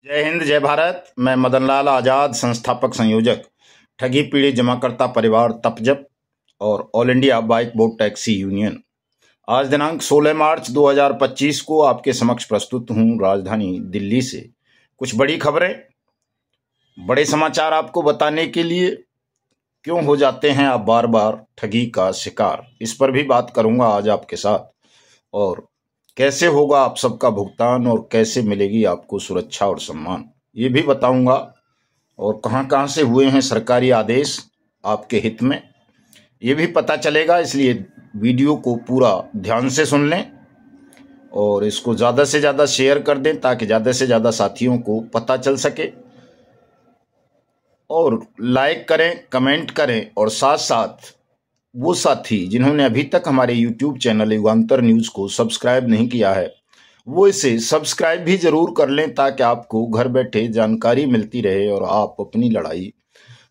जय हिंद, जय भारत। मैं मदन लाल आज़ाद, संस्थापक संयोजक ठगी पीड़ित जमाकर्ता परिवार तपजप और all India bike board taxi union. आज दिनांक 16 मार्च 2025 को आपके समक्ष प्रस्तुत हूं राजधानी दिल्ली से कुछ बड़ी खबरें, बड़े समाचार आपको बताने के लिए। क्यों हो जाते हैं आप बार बार ठगी का शिकार, इस पर भी बात करूंगा आज आपके साथ। और कैसे होगा आप सबका भुगतान और कैसे मिलेगी आपको सुरक्षा और सम्मान, ये भी बताऊंगा। और कहां कहां से हुए हैं सरकारी आदेश आपके हित में, ये भी पता चलेगा। इसलिए वीडियो को पूरा ध्यान से सुन लें और इसको ज़्यादा से ज़्यादा शेयर कर दें ताकि ज़्यादा से ज़्यादा साथियों को पता चल सके। और लाइक करें, कमेंट करें और साथ साथ वो साथी जिन्होंने अभी तक हमारे YouTube चैनल युगांतर न्यूज़ को सब्सक्राइब नहीं किया है, वो इसे सब्सक्राइब भी जरूर कर लें ताकि आपको घर बैठे जानकारी मिलती रहे और आप अपनी लड़ाई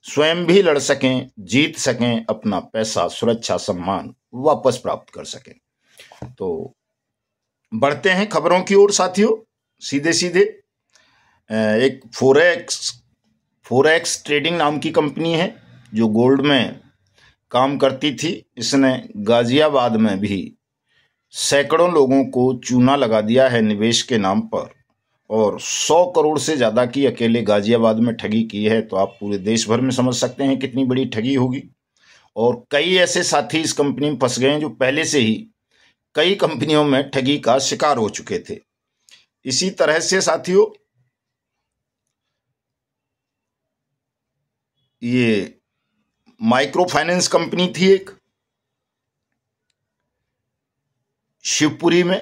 स्वयं भी लड़ सकें, जीत सकें, अपना पैसा, सुरक्षा, सम्मान वापस प्राप्त कर सकें। तो बढ़ते हैं खबरों की ओर साथियों। सीधे सीधे एक फोरेक्स ट्रेडिंग नाम की कंपनी है जो गोल्ड में काम करती थी। इसने गाजियाबाद में भी सैकड़ों लोगों को चूना लगा दिया है निवेश के नाम पर, और 100 करोड़ से ज़्यादा की अकेले गाजियाबाद में ठगी की है। तो आप पूरे देश भर में समझ सकते हैं कितनी बड़ी ठगी होगी। और कई ऐसे साथी इस कंपनी में फंस गए हैं जो पहले से ही कई कंपनियों में ठगी का शिकार हो चुके थे। इसी तरह से साथियों ये माइक्रो फाइनेंस कंपनी थी एक, शिवपुरी में,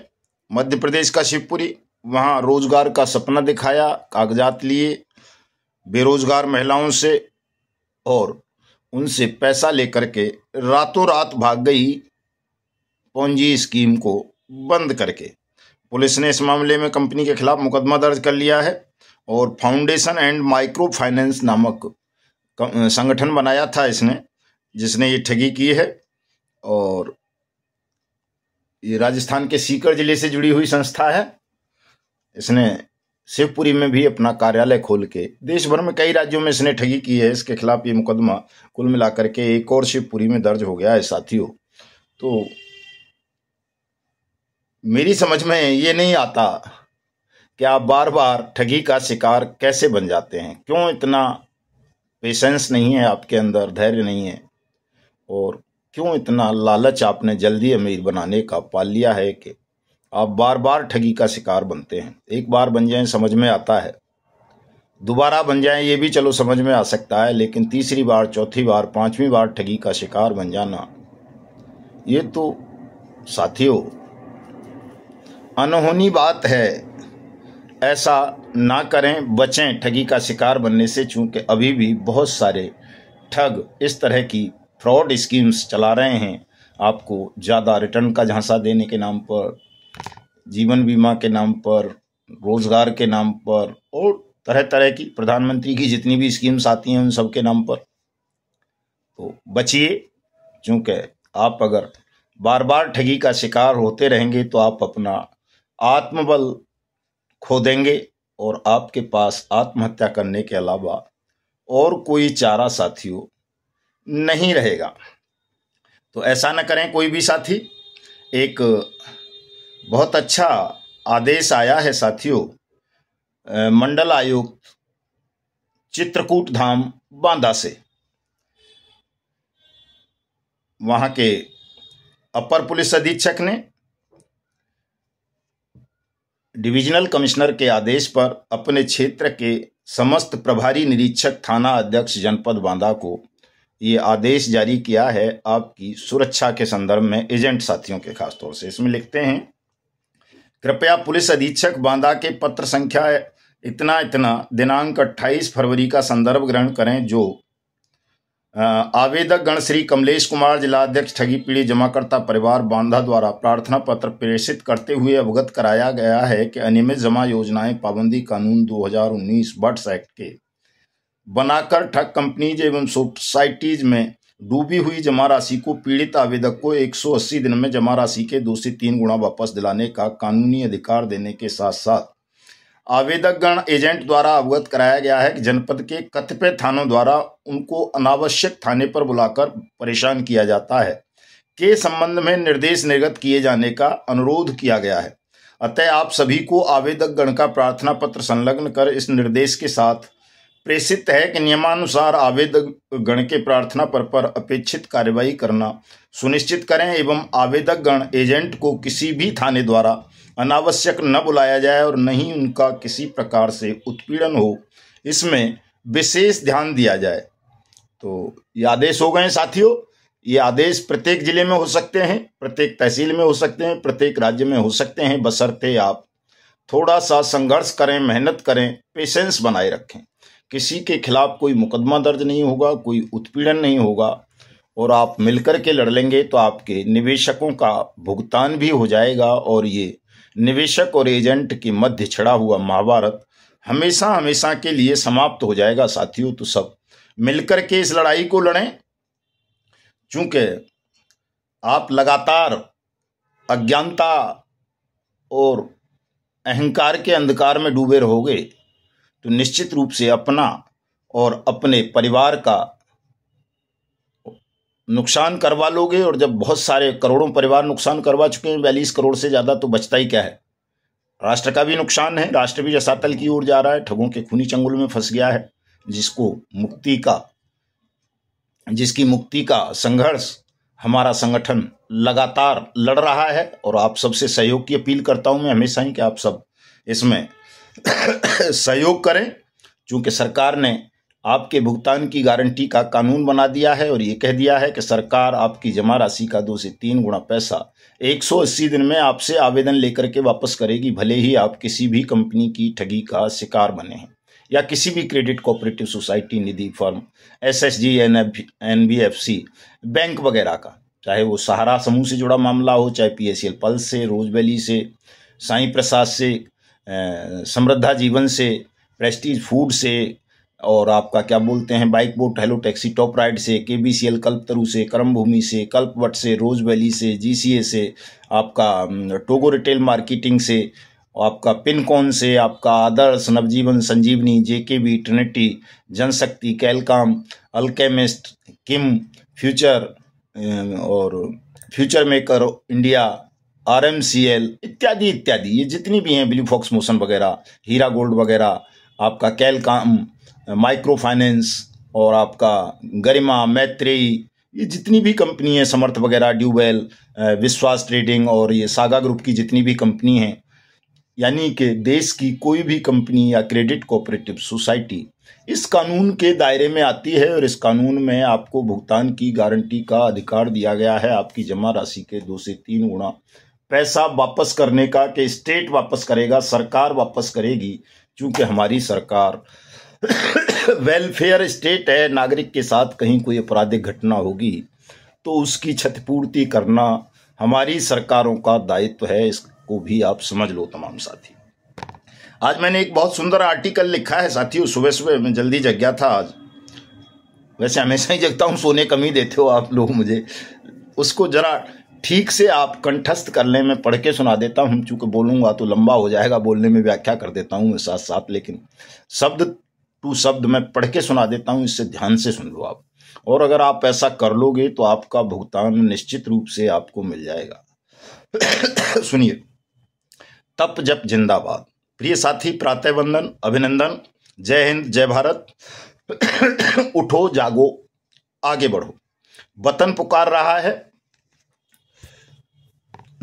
मध्य प्रदेश का शिवपुरी। वहां रोजगार का सपना दिखाया, कागजात लिए बेरोजगार महिलाओं से और उनसे पैसा लेकर के रातों रात भाग गई पोंजी स्कीम को बंद करके। पुलिस ने इस मामले में कंपनी के खिलाफ मुकदमा दर्ज कर लिया है और फाउंडेशन एंड माइक्रो फाइनेंस नामक संगठन बनाया था इसने, जिसने ये ठगी की है। और ये राजस्थान के सीकर जिले से जुड़ी हुई संस्था है। इसने शिवपुरी में भी अपना कार्यालय खोल के देश भर में कई राज्यों में इसने ठगी की है। इसके खिलाफ ये मुकदमा कुल मिलाकर के एक और शिवपुरी में दर्ज हो गया है साथियों। तो मेरी समझ में ये नहीं आता कि आप बार बार ठगी का शिकार कैसे बन जाते हैं। क्यों इतना पेशेंस नहीं है आपके अंदर, धैर्य नहीं है, और क्यों इतना लालच आपने जल्दी अमीर बनाने का पाल लिया है कि आप बार बार ठगी का शिकार बनते हैं। एक बार बन जाएं समझ में आता है, दोबारा बन जाएं ये भी चलो समझ में आ सकता है, लेकिन तीसरी बार, चौथी बार, पांचवी बार ठगी का शिकार बन जाना, ये तो साथियों अनहोनी बात है। ऐसा ना करें, बचें ठगी का शिकार बनने से, चूंकि अभी भी बहुत सारे ठग इस तरह की फ्रॉड स्कीम्स चला रहे हैं। आपको ज़्यादा रिटर्न का झांसा देने के नाम पर, जीवन बीमा के नाम पर, रोजगार के नाम पर, और तरह तरह की प्रधानमंत्री की जितनी भी स्कीम्स आती हैं उन सब के नाम पर। तो बचिए, क्योंकि आप अगर बार बार ठगी का शिकार होते रहेंगे तो आप अपना आत्मबल खो देंगे और आपके पास आत्महत्या करने के अलावा और कोई चारा साथियों नहीं रहेगा। तो ऐसा न करें कोई भी साथी। एक बहुत अच्छा आदेश आया है साथियों मंडल आयुक्त चित्रकूट धाम बांदा से। वहां के अपर पुलिस अधीक्षक ने डिविजनल कमिश्नर के आदेश पर अपने क्षेत्र के समस्त प्रभारी निरीक्षक, थाना अध्यक्ष जनपद बांदा को ये आदेश जारी किया है आपकी सुरक्षा के संदर्भ में, एजेंट साथियों के खास तौर से। इसमें लिखते हैं, कृपया पुलिस अधीक्षक बांदा के पत्र संख्या इतना दिनांक 28 फरवरी का संदर्भ ग्रहण करें, जो आवेदक गण श्री कमलेश कुमार, जिलाध्यक्ष ठगी पीड़ित जमाकर्ता परिवार बांदा द्वारा प्रार्थना पत्र प्रेषित करते हुए अवगत कराया गया है कि अनियमित जमा योजनाएं पाबंदी कानून 2019 बट्स एक्ट के बनाकर ठग कंपनीज एवं सोसाइटीज में डूबी हुई जमा राशि को पीड़ित आवेदक को 180 दिन में जमा राशि के 2 से 3 गुना वापस दिलाने का कानूनी अधिकार देने के साथ साथ आवेदकगण एजेंट द्वारा अवगत कराया गया है कि जनपद के कतिपय थानों द्वारा उनको अनावश्यक थाने पर बुलाकर परेशान किया जाता है के संबंध में निर्देश निर्गत किए जाने का अनुरोध किया गया है। अतः आप सभी को आवेदकगण का प्रार्थना पत्र संलग्न कर इस निर्देश के साथ प्रेषित है कि नियमानुसार आवेदकगण के प्रार्थना पत्र पर अपेक्षित कार्यवाही करना सुनिश्चित करें एवं आवेदकगण एजेंट को किसी भी थाने द्वारा अनावश्यक न बुलाया जाए और न ही उनका किसी प्रकार से उत्पीड़न हो, इसमें विशेष ध्यान दिया जाए। तो ये आदेश हो गए साथियों। ये आदेश प्रत्येक जिले में हो सकते हैं, प्रत्येक तहसील में हो सकते हैं, प्रत्येक राज्य में हो सकते हैं, बशर्ते आप थोड़ा सा संघर्ष करें, मेहनत करें, पेशेंस बनाए रखें। किसी के खिलाफ कोई मुकदमा दर्ज नहीं होगा, कोई उत्पीड़न नहीं होगा और आप मिलकर के लड़ लेंगे तो आपके निवेशकों का भुगतान भी हो जाएगा और ये निवेशक और एजेंट के मध्य छिड़ा हुआ महाभारत हमेशा हमेशा के लिए समाप्त हो जाएगा साथियों। तो सब मिलकर के इस लड़ाई को लड़ें, चूंकि आप लगातार अज्ञानता और अहंकार के अंधकार में डूबे रहोगे तो निश्चित रूप से अपना और अपने परिवार का नुकसान करवा लोगे। और जब बहुत सारे करोड़ों परिवार नुकसान करवा चुके हैं, 42 करोड़ से ज़्यादा, तो बचता ही क्या है। राष्ट्र का भी नुकसान है, राष्ट्र भी रसातल की ओर जा रहा है, ठगों के खूनी चंगुल में फंस गया है, जिसकी मुक्ति का संघर्ष हमारा संगठन लगातार लड़ रहा है। और आप सबसे सहयोग की अपील करता हूं मैं हमेशा ही कि आप सब इसमें सहयोग करें, चूंकि सरकार ने आपके भुगतान की गारंटी का कानून बना दिया है और ये कह दिया है कि सरकार आपकी जमा राशि का 2 से 3 गुना पैसा 180 दिन में आपसे आवेदन लेकर के वापस करेगी, भले ही आप किसी भी कंपनी की ठगी का शिकार बने हैं या किसी भी क्रेडिट कोऑपरेटिव सोसाइटी, निधि फर्म, एसएचजी, एनबीएफसी, बैंक वगैरह का, चाहे वो सहारा समूह से जुड़ा मामला हो, चाहे पीएसएल पल्स से, रोज वैली से, साईं प्रसाद से, समृद्धा जीवन से, प्रेस्टीज फूड से, और आपका क्या बोलते हैं bike boat hello taxi top ride से, केबीसीएल कल्पतरु से, कर्म भूमि से, कल्पवट से, रोज वैली से, जीसीए से, आपका टोगो रिटेल मार्केटिंग से, आपका पिनकॉन से, आपका आदर्श, नवजीवन, संजीवनी, जेकेबी, ट्रिनिटी, जनशक्ति, कैलकॉम, अल्केमिस्ट, किम, फ्यूचर और फ्यूचर मेकर इंडिया, आरएमसीएल इत्यादि इत्यादि, ये जितनी भी हैं, ब्लू फॉक्स मोशन वगैरह, हीरा गोल्ड वगैरह, आपका कैलकॉम, माइक्रो फाइनेंस और आपका गरिमा, मैत्रेयी, ये जितनी भी कंपनी है, समर्थ वगैरह, ड्यूबेल, विश्वास ट्रेडिंग और ये सागा ग्रुप की जितनी भी कंपनी हैं, यानी कि देश की कोई भी कंपनी या क्रेडिट कोऑपरेटिव सोसाइटी इस कानून के दायरे में आती है और इस कानून में आपको भुगतान की गारंटी का अधिकार दिया गया है, आपकी जमा राशि के 2 से 3 गुना पैसा वापस करने का, कि स्टेट वापस करेगा, सरकार वापस करेगी, क्योंकि हमारी सरकार वेलफेयर स्टेट है। नागरिक के साथ कहीं कोई आपराधिक घटना होगी तो उसकी क्षतिपूर्ति करना हमारी सरकारों का दायित्व है, इसको भी आप समझ लो तमाम साथी। आज मैंने एक बहुत सुंदर आर्टिकल लिखा है साथियों, सुबह सुबह मैं जल्दी जग गया था आज, वैसे हमेशा ही जगता हूँ, सोने कम ही देते हो आप लोग मुझे, उसको जरा ठीक से आप कंठस्थ कर लें, मैं पढ़ के सुना देता हूँ, चूँकि बोलूँगा तो लंबा हो जाएगा, बोलने में व्याख्या कर देता हूँ मैं साथ साथ, लेकिन शब्द टू शब्द मैं पढ़ के सुना देता हूँ, इससे ध्यान से सुन लो आप, और अगर आप ऐसा कर लोगे तो आपका भुगतान निश्चित रूप से आपको मिल जाएगा। सुनिए। तप जप जिंदाबाद। प्रिय साथी, प्रातः वंदन, अभिनंदन, जय हिंद, जय भारत। उठो, जागो, आगे बढ़ो, वतन पुकार रहा है,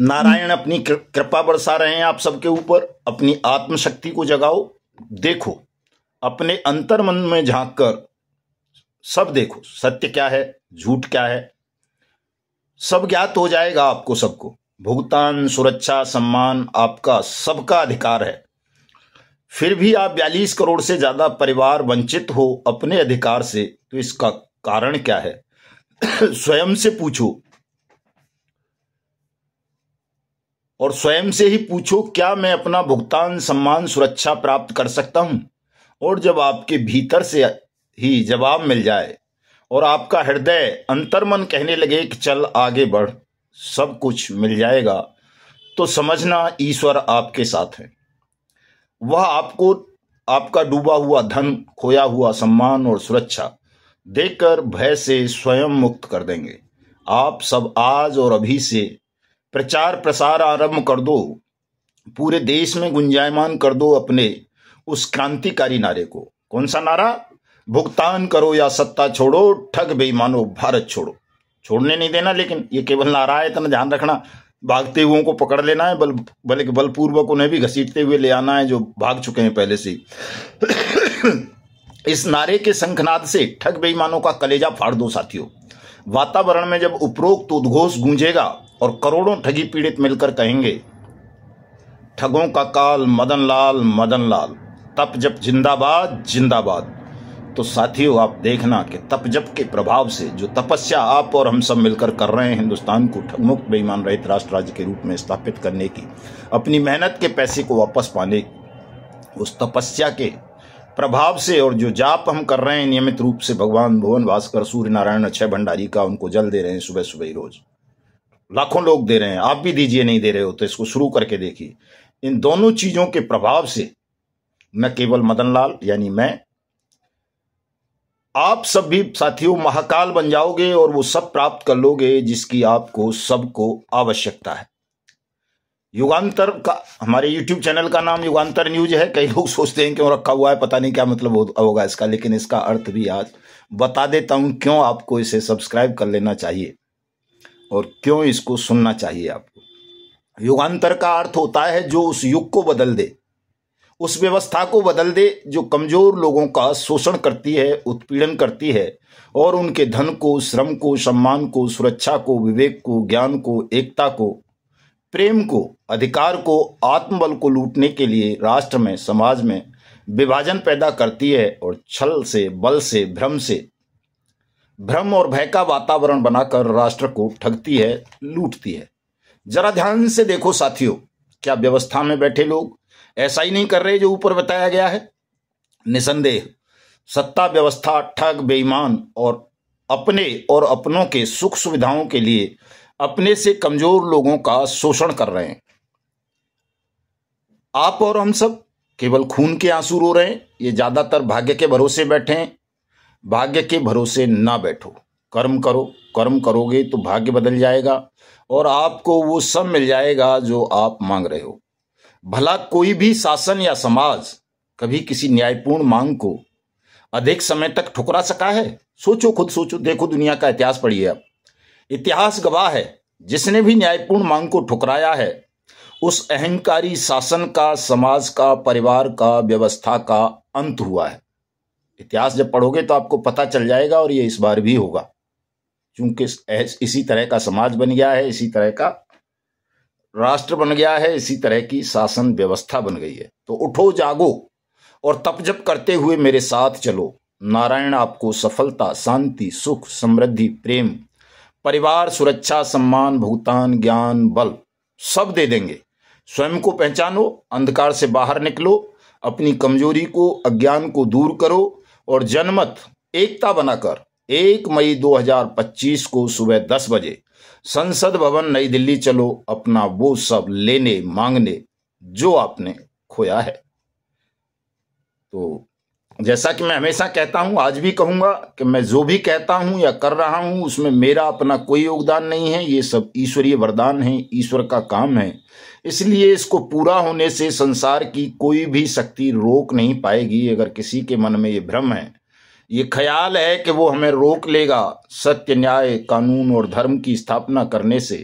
नारायण अपनी कृपा बरसा रहे हैं आप सबके ऊपर, अपनी आत्मशक्ति को जगाओ, देखो, अपने अंतर मन में झांक कर सब देखो, सत्य क्या है, झूठ क्या है, सब ज्ञात हो जाएगा आपको सबको। भुगतान, सुरक्षा, सम्मान आपका सबका अधिकार है। फिर भी आप 42 करोड़ से ज्यादा परिवार वंचित हो अपने अधिकार से, तो इसका कारण क्या है? स्वयं से पूछो और स्वयं से ही पूछो, क्या मैं अपना भुगतान, सम्मान, सुरक्षा प्राप्त कर सकता हूं? और जब आपके भीतर से ही जवाब मिल जाए और आपका हृदय, अंतर्मन कहने लगे कि चल आगे बढ़, सब कुछ मिल जाएगा, तो समझना ईश्वर आपके साथ है। वह आपको आपका डूबा हुआ धन, खोया हुआ सम्मान और सुरक्षा देकर भय से स्वयं मुक्त कर देंगे। आप सब आज और अभी से प्रचार प्रसार आरंभ कर दो, पूरे देश में गुंजायमान कर दो अपने उस क्रांतिकारी नारे को। कौन सा नारा? भुगतान करो या सत्ता छोड़ो, ठग बेईमानो भारत छोड़ो। छोड़ने नहीं देना, लेकिन ये केवल नारा है, इतना ध्यान रखना। भागते हुओं को पकड़ लेना है, बल्कि बलपूर्वक उन्हें भी घसीटते हुए ले आना है जो भाग चुके हैं पहले से ही। इस नारे के शंखनाद से ठग बेईमानों का कलेजा फाड़ दो साथियों। वातावरण में जब उपरोक्त उद्घोष गूंजेगा और करोड़ों ठगी पीड़ित मिलकर कहेंगे, ठगों का काल मदन लाल मदन लाल, तप जप जिंदाबाद जिंदाबाद, तो साथियों आप देखना कि तप जप के प्रभाव से जो तपस्या आप और हम सब मिलकर कर रहे हैं, हिंदुस्तान को ठगमुक्त बेईमान रहित राष्ट्र राज्य के रूप में स्थापित करने की, अपनी मेहनत के पैसे को वापस पाने, उस तपस्या के प्रभाव से और जो जाप हम कर रहे हैं नियमित रूप से, भगवान भुवन भास्कर, सूर्य नारायण, अक्षय भंडारी का उनको जल दे रहे हैं सुबह सुबह ही रोज, लाखों लोग दे रहे हैं, आप भी दीजिए, नहीं दे रहे हो तो इसको शुरू करके देखिए। इन दोनों चीजों के प्रभाव से न केवल मदन लाल यानी मैं, आप सब भी साथियों महाकाल बन जाओगे और वो सब प्राप्त कर लोगे जिसकी आपको सबको आवश्यकता है। युगांतर का, हमारे YouTube चैनल का नाम युगांतर न्यूज है। कई लोग सोचते हैं क्यों रखा हुआ है, पता नहीं क्या मतलब होगा इसका, लेकिन इसका अर्थ भी आज बता देता हूं क्यों आपको इसे सब्सक्राइब कर लेना चाहिए और क्यों इसको सुनना चाहिए आपको। युगांतर का अर्थ होता है जो उस युग को बदल दे, उस व्यवस्था को बदल दे जो कमजोर लोगों का शोषण करती है, उत्पीड़न करती है और उनके धन को, श्रम को, सम्मान को, सुरक्षा को, विवेक को, ज्ञान को, एकता को, प्रेम को, अधिकार को, आत्मबल को लूटने के लिए राष्ट्र में, समाज में विभाजन पैदा करती है और छल से, बल से, भ्रम और भय का वातावरण बनाकर राष्ट्र को ठगती है, लूटती है। जरा ध्यान से देखो साथियों, क्या व्यवस्था में बैठे लोग ऐसा ही नहीं कर रहे जो ऊपर बताया गया है? निसंदेह सत्ता व्यवस्था ठग, बेईमान और अपने और अपनों के सुख सुविधाओं के लिए अपने से कमजोर लोगों का शोषण कर रहे हैं। आप और हम सब केवल खून के आंसू रो रहे हैं। ये ज्यादातर भाग्य के भरोसे बैठे हैं। भाग्य के भरोसे ना बैठो, कर्म करो। कर्म करोगे तो भाग्य बदल जाएगा और आपको वो सब मिल जाएगा जो आप मांग रहे हो। भला कोई भी शासन या समाज कभी किसी न्यायपूर्ण मांग को अधिक समय तक ठुकरा सका है? सोचो, खुद सोचो, देखो दुनिया का इतिहास पढ़िए आप। इतिहास गवाह है, जिसने भी न्यायपूर्ण मांग को ठुकराया है उस अहंकारी शासन का, समाज का, परिवार का, व्यवस्था का अंत हुआ है। इतिहास जब पढ़ोगे तो आपको पता चल जाएगा और ये इस बार भी होगा, क्योंकि इसी तरह का समाज बन गया है, इसी तरह का राष्ट्र बन गया है, इसी तरह की शासन व्यवस्था बन गई है। तो उठो, जागो और तप जप करते हुए मेरे साथ चलो। नारायण आपको सफलता, शांति, सुख, समृद्धि, प्रेम, परिवार, सुरक्षा, सम्मान, भुगतान, ज्ञान, बल सब दे देंगे। स्वयं को पहचानो, अंधकार से बाहर निकलो, अपनी कमजोरी को, अज्ञान को दूर करो और जनमत एकता बनाकर 1 मई 2025 को सुबह 10 बजे संसद भवन नई दिल्ली चलो, अपना वो सब लेने मांगने जो आपने खोया है। तो जैसा कि मैं हमेशा कहता हूं, आज भी कहूंगा कि मैं जो भी कहता हूं या कर रहा हूं उसमें मेरा अपना कोई योगदान नहीं है। ये सब ईश्वरीय वरदान है, ईश्वर का काम है। इसलिए इसको पूरा होने से संसार की कोई भी शक्ति रोक नहीं पाएगी। अगर किसी के मन में ये भ्रम है, ये ख्याल है कि वो हमें रोक लेगा सत्य, न्याय, कानून और धर्म की स्थापना करने से,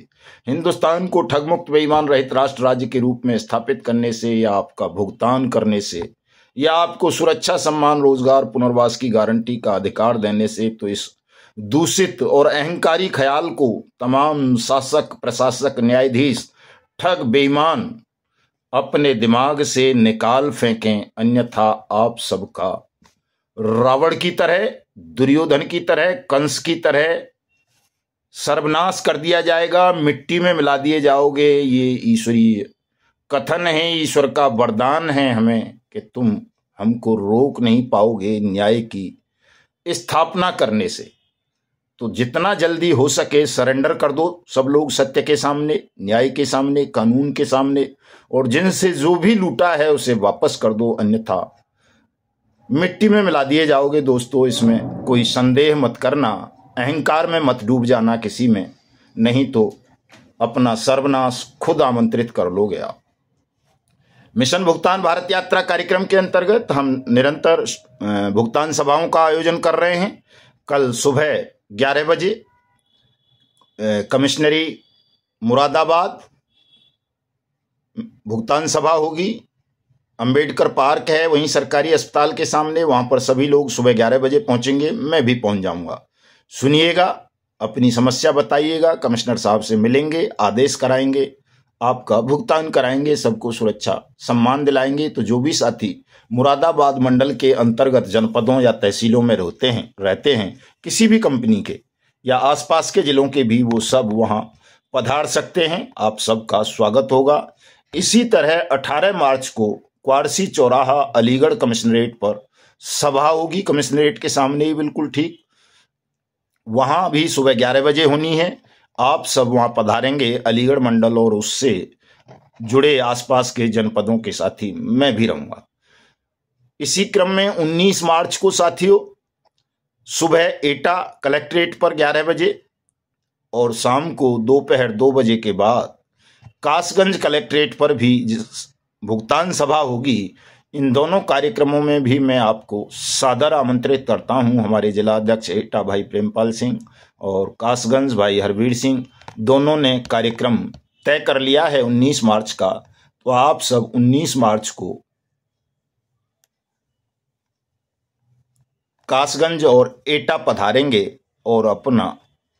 हिंदुस्तान को ठगमुक्त बेईमान रहित राष्ट्र राज्य के रूप में स्थापित करने से, या आपका भुगतान करने से, या आपको सुरक्षा, सम्मान, रोजगार, पुनर्वास की गारंटी का अधिकार देने से, तो इस दूषित और अहंकारी ख्याल को तमाम शासक, प्रशासक, न्यायाधीश, ठग, बेईमान अपने दिमाग से निकाल फेंकें। अन्यथा आप सबका रावण की तरह, दुर्योधन की तरह, कंस की तरह सर्वनाश कर दिया जाएगा, मिट्टी में मिला दिए जाओगे। ये ईश्वरीय कथन है, ईश्वर का वरदान है हमें कि तुम हमको रोक नहीं पाओगे न्याय की स्थापना करने से। तो जितना जल्दी हो सके सरेंडर कर दो सब लोग, सत्य के सामने, न्याय के सामने, कानून के सामने, और जिनसे जो भी लूटा है उसे वापस कर दो, अन्यथा मिट्टी में मिला दिए जाओगे। दोस्तों, इसमें कोई संदेह मत करना, अहंकार में मत डूब जाना किसी में, नहीं तो अपना सर्वनाश खुद आमंत्रित कर लोगे आप। मिशन भुगतान भारत यात्रा कार्यक्रम के अंतर्गत हम निरंतर भुगतान सभाओं का आयोजन कर रहे हैं। कल सुबह 11 बजे कमिश्नरी मुरादाबाद भुगतान सभा होगी। अंबेडकर पार्क है वहीं सरकारी अस्पताल के सामने, वहां पर सभी लोग सुबह 11 बजे पहुंचेंगे। मैं भी पहुंच जाऊंगा। सुनिएगा, अपनी समस्या बताइएगा, कमिश्नर साहब से मिलेंगे, आदेश कराएंगे, आपका भुगतान कराएंगे, सबको सुरक्षा सम्मान दिलाएंगे। तो जो भी साथी मुरादाबाद मंडल के अंतर्गत जनपदों या तहसीलों में रहते हैं किसी भी कंपनी के या आसपास के जिलों के भी, वो सब वहां पधार सकते हैं। आप सबका स्वागत होगा। इसी तरह 18 मार्च को क्वारसी चौराहा अलीगढ़ कमिश्नरेट पर सभा होगी, कमिश्नरेट के सामने ही बिल्कुल ठीक, वहां भी सुबह 11 बजे होनी है। आप सब वहां पधारेंगे, अलीगढ़ मंडल और उससे जुड़े आसपास के जनपदों के साथी, मैं भी रहूंगा। इसी क्रम में 19 मार्च को साथियों सुबह एटा कलेक्ट्रेट पर 11 बजे और शाम को दोपहर 2 बजे के बाद कासगंज कलेक्ट्रेट पर भी भुगतान सभा होगी। इन दोनों कार्यक्रमों में भी मैं आपको सादर आमंत्रित करता हूं। हमारे जिला अध्यक्ष एटा भाई प्रेमपाल सिंह और कासगंज भाई हरवीर सिंह दोनों ने कार्यक्रम तय कर लिया है 19 मार्च का। तो आप सब 19 मार्च को कासगंज और एटा पधारेंगे और अपना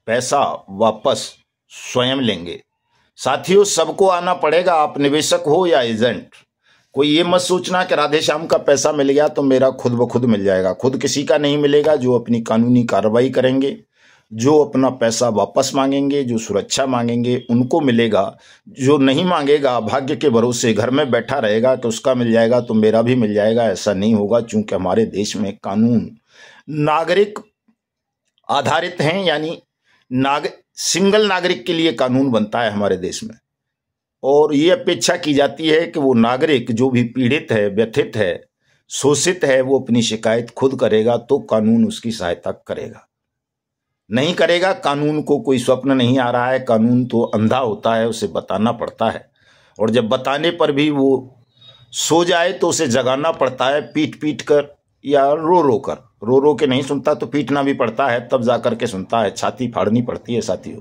पैसा वापस स्वयं लेंगे। साथियों, सबको आना पड़ेगा, आप निवेशक हो या एजेंट। कोई ये मत सोचना कि राधे श्याम का पैसा मिल गया तो मेरा खुद ब खुद मिल जाएगा। खुद किसी का नहीं मिलेगा। जो अपनी कानूनी कार्रवाई करेंगे, जो अपना पैसा वापस मांगेंगे, जो सुरक्षा मांगेंगे, उनको मिलेगा। जो नहीं मांगेगा, भाग्य के भरोसे घर में बैठा रहेगा कि उसका मिल जाएगा तो मेरा भी मिल जाएगा, ऐसा नहीं होगा। चूंकि हमारे देश में कानून नागरिक आधारित हैं, यानी सिंगल नागरिक के लिए कानून बनता है हमारे देश में, और ये अपेक्षा की जाती है कि वो नागरिक जो भी पीड़ित है, व्यथित है, शोषित है, वो अपनी शिकायत खुद करेगा तो कानून उसकी सहायता करेगा। नहीं करेगा, कानून को कोई स्वप्न नहीं आ रहा है। कानून तो अंधा होता है, उसे बताना पड़ता है, और जब बताने पर भी वो सो जाए तो उसे जगाना पड़ता है, पीट पीट कर या रो रो कर। रो रो के नहीं सुनता तो पीटना भी पड़ता है, तब जा करके सुनता है, छाती फाड़नी पड़ती है साथियों।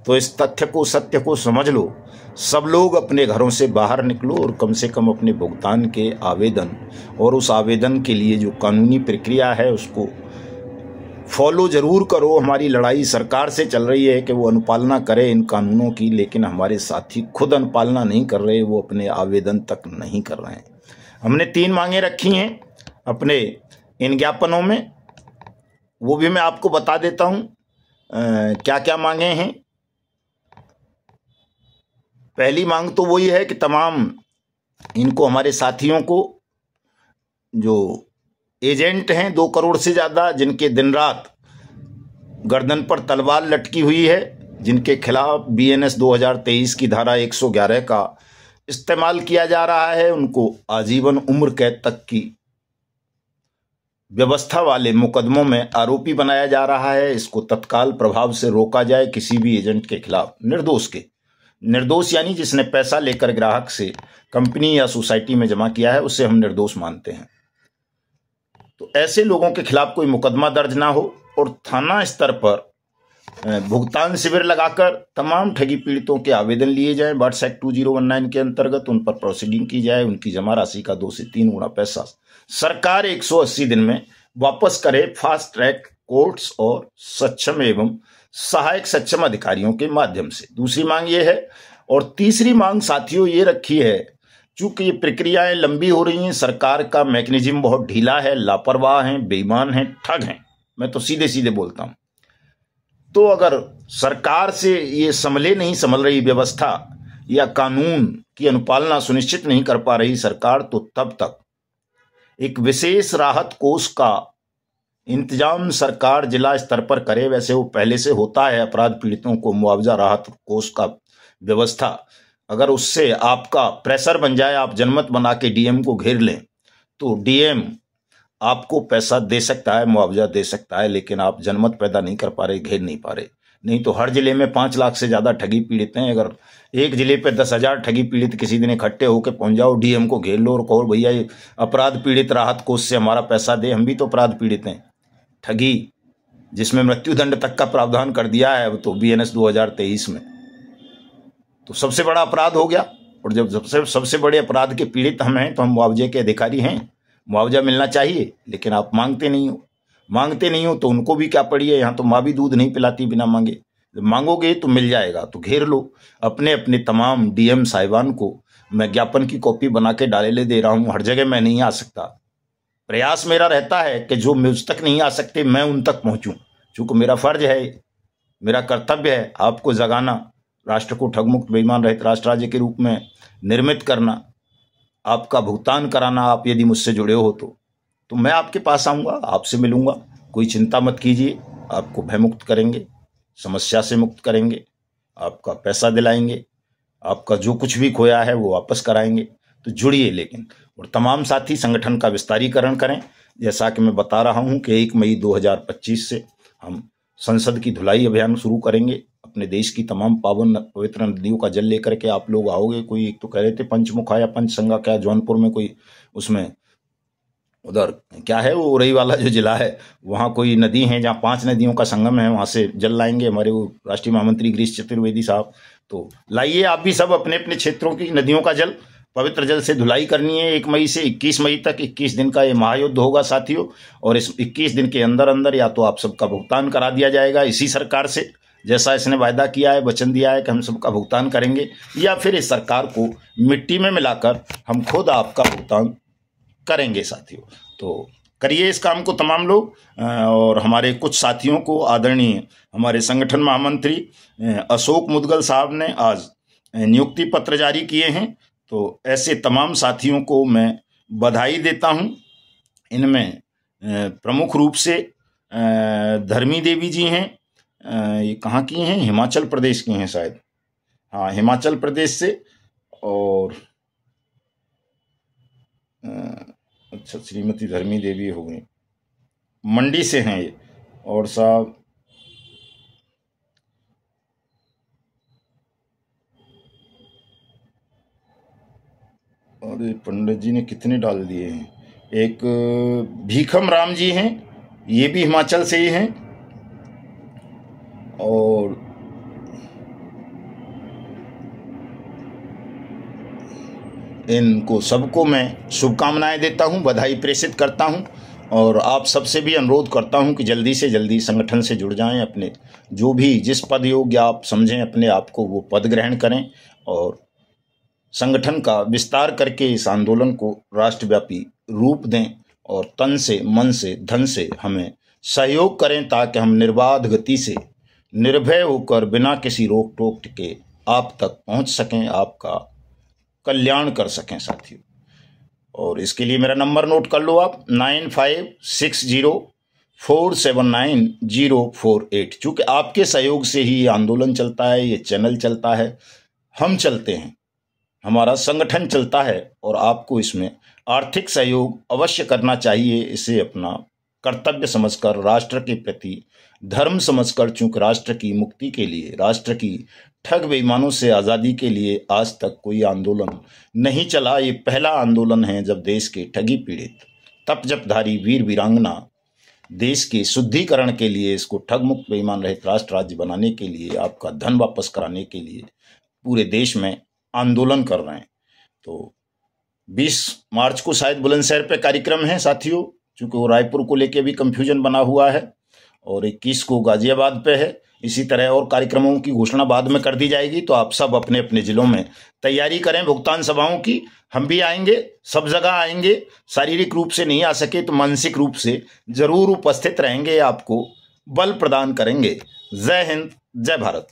तो इस तथ्य को, सत्य को समझ लो। सब लोग अपने घरों से बाहर निकलो और कम से कम अपने भुगतान के आवेदन और उस आवेदन के लिए जो कानूनी प्रक्रिया है उसको फॉलो जरूर करो। हमारी लड़ाई सरकार से चल रही है कि वो अनुपालना करे इन कानूनों की, लेकिन हमारे साथी खुद अनुपालना नहीं कर रहे, वो अपने आवेदन तक नहीं कर रहे हैं। हमने 3 मांगे रखी हैं अपने इन ज्ञापनों में, वो भी मैं आपको बता देता हूं क्या क्या मांगे हैं। पहली मांग तो वही है कि तमाम इनको, हमारे साथियों को, जो एजेंट हैं 2 करोड़ से ज़्यादा, जिनके दिन रात गर्दन पर तलवार लटकी हुई है, जिनके खिलाफ BNS 2023 की धारा 111 का इस्तेमाल किया जा रहा है, उनको आजीवन उम्र कैद तक की व्यवस्था वाले मुकदमों में आरोपी बनाया जा रहा है। इसको तत्काल प्रभाव से रोका जाए किसी भी एजेंट के खिलाफ, निर्दोष यानी जिसने पैसा लेकर ग्राहक से कंपनी या सोसाइटी में जमा किया है, उसे हम निर्दोष मानते हैं। तो ऐसे लोगों के खिलाफ कोई मुकदमा दर्ज ना हो, और थाना स्तर पर भुगतान शिविर लगाकर तमाम ठगी पीड़ितों के आवेदन लिए जाएं। वाट्स एक्ट 2019 के अंतर्गत उन पर प्रोसीडिंग की जाए। उनकी जमा राशि का 2 से 3 गुना पैसा सरकार 180 दिन में वापस करे, फास्ट ट्रैक कोर्ट्स और सक्षम एवं सहायक सक्षम अधिकारियों के माध्यम से। दूसरी मांग ये है। और तीसरी मांग साथियों ये रखी है, चूंकि ये प्रक्रियाएं लंबी हो रही हैं, सरकार का मैकेनिज्म बहुत ढीला है, लापरवाह हैं, बेईमान हैं, ठग हैं, मैं तो सीधे सीधे बोलता हूं। तो अगर सरकार से ये संभल रही व्यवस्था या कानून की अनुपालना सुनिश्चित नहीं कर पा रही सरकार, तो तब तक एक विशेष राहत कोष का इंतजाम सरकार जिला स्तर पर करे, वैसे वो पहले से होता है अपराध पीड़ितों को मुआवजा राहत कोष का व्यवस्था। अगर उससे आपका प्रेशर बन जाए, आप जनमत बना के डीएम को घेर लें, तो डीएम आपको पैसा दे सकता है, मुआवजा दे सकता है, लेकिन आप जनमत पैदा नहीं कर पा रहे, घेर नहीं पा रहे। नहीं तो हर जिले में 5 लाख से ज्यादा ठगी पीड़ित हैं। अगर एक जिले पे 10,000 ठगी पीड़ित किसी दिन इकट्ठे होकर पहुंच जाओ, डीएम को घेर लो और कहो भैया ये अपराध पीड़ित राहत कोष से हमारा पैसा दे, हम भी तो अपराध पीड़ित हैं। ठगी जिसमें मृत्युदंड तक का प्रावधान कर दिया है अब तो बीएनएस 2023 में, तो सबसे बड़ा अपराध हो गया। और जब सबसे बड़े अपराध के पीड़ित हम हैं तो हम मुआवजे के अधिकारी हैं, मुआवजा मिलना चाहिए, लेकिन आप मांगते नहीं हो तो उनको भी क्या पड़ी है। यहाँ तो माँ भी दूध नहीं पिलाती बिना मांगे। जब मांगोगे तो मिल जाएगा, तो घेर लो। अपने तमाम डीएम साहिबान को मैं ज्ञापन की कॉपी बना के डाले दे रहा हूँ। हर जगह मैं नहीं आ सकता, प्रयास मेरा रहता है कि जो मुझ तक नहीं आ सकते मैं उन तक पहुंचूं, चूंकि मेरा फर्ज है, मेरा कर्तव्य है आपको जगाना, राष्ट्र को ठगमुक्त बेईमान रहित राष्ट्र राज्य के रूप में निर्मित करना, आपका भुगतान कराना। आप यदि मुझसे जुड़े हो तो मैं आपके पास आऊँगा, आपसे मिलूंगा। कोई चिंता मत कीजिए, आपको भयमुक्त करेंगे, समस्या से मुक्त करेंगे, आपका पैसा दिलाएंगे, आपका जो कुछ भी खोया है वो वापस कराएंगे। तो जुड़िए लेकिन, और तमाम साथी संगठन का विस्तारीकरण करें। जैसा कि मैं बता रहा हूं कि 1 मई 2025 से हम संसद की धुलाई अभियान शुरू करेंगे। अपने देश की तमाम पावन पवित्र नदियों का जल लेकर के आप लोग आओगे। कोई एक तो कह रहे थे पंचमुखा या पंचसंगा, क्या जौनपुर में कोई, उसमें उधर क्या है वो उरई वाला जो जिला है, वहाँ कोई नदी है जहाँ 5 नदियों का संगम है, वहाँ से जल लाएंगे हमारे वो राष्ट्रीय महामंत्री गिरीश चतुर्वेदी साहब। तो लाइए आप भी सब अपने अपने क्षेत्रों की नदियों का जल, पवित्र जल से धुलाई करनी है। 1 मई से 21 मई तक 21 दिन का ये महायुद्ध होगा साथियों, और इस 21 दिन के अंदर अंदर या तो आप सबका भुगतान करा दिया जाएगा इसी सरकार से, जैसा इसने वायदा किया है, वचन दिया है कि हम सबका भुगतान करेंगे, या फिर इस सरकार को मिट्टी में मिलाकर हम खुद आपका भुगतान करेंगे साथियों। तो करिए इस काम को तमाम लोग। और हमारे कुछ साथियों को आदरणीय हमारे संगठन महामंत्री अशोक मुदगल साहब ने आज नियुक्ति पत्र जारी किए हैं। तो ऐसे तमाम साथियों को मैं बधाई देता हूं। इनमें प्रमुख रूप से धर्मी देवी जी हैं, ये कहाँ की हैं, हिमाचल प्रदेश की हैं शायद, हाँ हिमाचल प्रदेश से। और अच्छा, श्रीमती धर्मी देवी हो गई, मंडी से हैं ये। और साहब अरे पंडित जी ने कितने डाल दिए हैं। एक भीखम राम जी हैं, ये भी हिमाचल से ही हैं। और इनको सबको मैं शुभकामनाएं देता हूं, बधाई प्रेषित करता हूं। और आप सबसे भी अनुरोध करता हूं कि जल्दी से जल्दी संगठन से जुड़ जाएं, अपने जो भी जिस पद योग्य आप समझें अपने आप को वो पद ग्रहण करें, और संगठन का विस्तार करके इस आंदोलन को राष्ट्रव्यापी रूप दें, और तन से मन से धन से हमें सहयोग करें, ताकि हम निर्बाध गति से निर्भय होकर बिना किसी रोक टोक के आप तक पहुंच सकें, आपका कल्याण कर सकें साथियों। और इसके लिए मेरा नंबर नोट कर लो आप, 9560479048। चूंकि आपके सहयोग से ही ये आंदोलन चलता है, ये चैनल चलता है, हम चलते हैं, हमारा संगठन चलता है, और आपको इसमें आर्थिक सहयोग अवश्य करना चाहिए। इसे अपना कर्तव्य समझकर, राष्ट्र के प्रति धर्म समझकर, चूंकि राष्ट्र की मुक्ति के लिए, राष्ट्र की ठग बेईमानों से आज़ादी के लिए आज तक कोई आंदोलन नहीं चला। ये पहला आंदोलन है जब देश के ठगी पीड़ित, तप जपधारी वीर वीरांगना देश के शुद्धिकरण के लिए, इसको ठग मुक्त बेईमान रहित राष्ट्र राज्य बनाने के लिए, आपका धन वापस कराने के लिए पूरे देश में आंदोलन कर रहे हैं। तो 20 मार्च को शायद बुलंदशहर पे कार्यक्रम है साथियों, चूंकि वो रायपुर को लेके भी कंफ्यूजन बना हुआ है, और 21 को गाजियाबाद पे है। इसी तरह और कार्यक्रमों की घोषणा बाद में कर दी जाएगी। तो आप सब अपने अपने जिलों में तैयारी करें भुगतान सभाओं की। हम भी आएंगे, सब जगह आएंगे, शारीरिक रूप से नहीं आ सके तो मानसिक रूप से जरूर उपस्थित रहेंगे, आपको बल प्रदान करेंगे। जय हिंद, जय भारत।